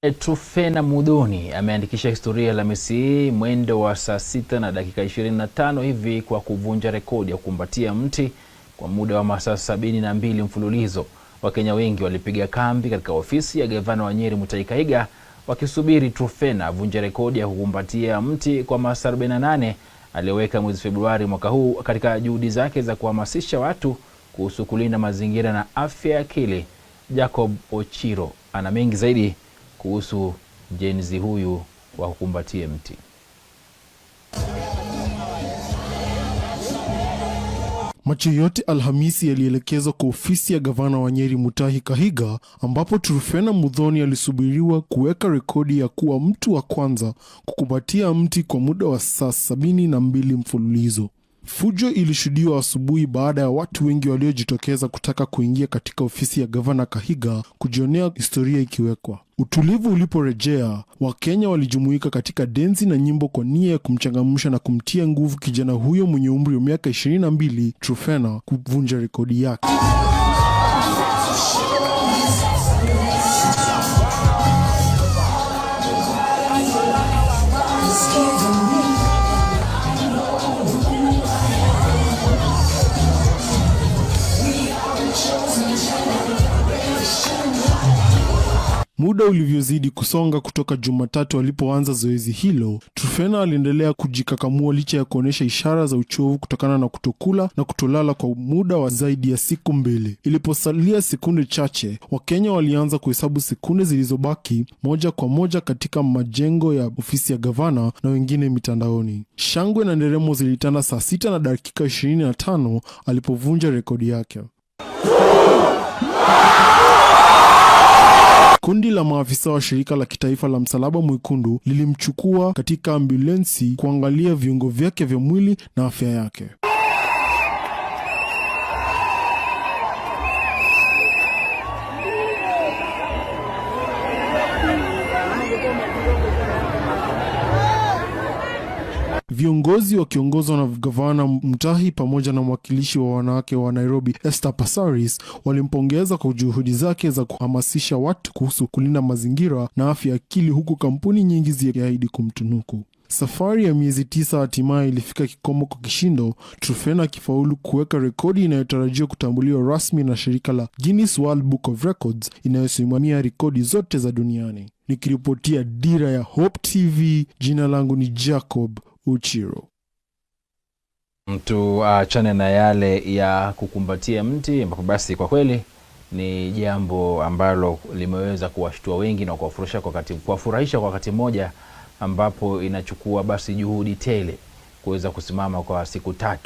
Trufena Muthoni ameandikisha historia ya Alhamisi mwendo wa saa 6 na dakika 25 hivi kwa kuvunja rekodi ya kukumbatia mti kwa muda wa masaa 72 mfululizo. Wakenya wengi walipiga kambi katika ofisi ya gavana wa Nyeri Mutahi Kahiga wakisubiri Trufena avunje rekodi ya kukumbatia mti kwa masaa 48 aliyoweka mwezi Februari mwaka huu katika juhudi zake za kuhamasisha watu kuhusu kulinda mazingira na afya ya akili. Jacob Ochiro ana mengi zaidi kuhusu jenzi huyu wa kukumbatia mti. Macho yote Alhamisi yalielekezwa kwa ofisi ya gavana wa Nyeri Mutahi Kahiga, ambapo Trufena Muthoni alisubiriwa kuweka rekodi ya kuwa mtu wa kwanza kukumbatia mti kwa muda wa saa 72 mfululizo. Fujo ilishuhudiwa asubuhi baada ya watu wengi waliojitokeza kutaka kuingia katika ofisi ya gavana Kahiga kujionea historia ikiwekwa. Utulivu uliporejea, Wakenya walijumuika katika densi na nyimbo kwa nia ya kumchangamsha na kumtia nguvu kijana huyo mwenye umri wa miaka 22, Trufena, kuvunja rekodi yake. Muda ulivyozidi kusonga kutoka Jumatatu alipoanza zoezi hilo, Trufena aliendelea kujikakamua licha ya kuonesha ishara za uchovu kutokana na kutokula na kutolala kwa muda wa zaidi ya siku 2. Iliposalia sekunde chache, Wakenya walianza kuhesabu sekunde zilizobaki moja kwa moja katika majengo ya ofisi ya gavana na wengine mitandaoni. Shangwe na nderemo zilitanda saa 6 na dakika 25 alipovunja rekodi yake. Kundi la maafisa wa shirika la kitaifa la Msalaba Mwekundu lilimchukua katika ambulensi kuangalia viungo vyake vya mwili na afya yake. Viongozi wakiongozwa na gavana Mutahi pamoja na mwakilishi wa wanawake wa Nairobi Esther Passaris walimpongeza kwa juhudi zake za kuhamasisha watu kuhusu kulinda mazingira na afya akili, huku kampuni nyingi zikiahidi kumtunuku. Safari ya miezi 9 hatimaye ilifika kikomo kwa kishindo, Trufena akifaulu kuweka rekodi inayotarajiwa kutambuliwa rasmi na shirika la Guinness World Book of Records inayosimamia rekodi zote za duniani. Nikiripotia Dira ya Hope TV, jina langu ni Jacob Ochiro. Mtu achane na yale ya kukumbatia mti, ambapo basi kwa kweli ni jambo ambalo limeweza kuwashtua wengi na kuwafurahisha kwa wakati mmoja, ambapo inachukua basi juhudi tele kuweza kusimama kwa siku 3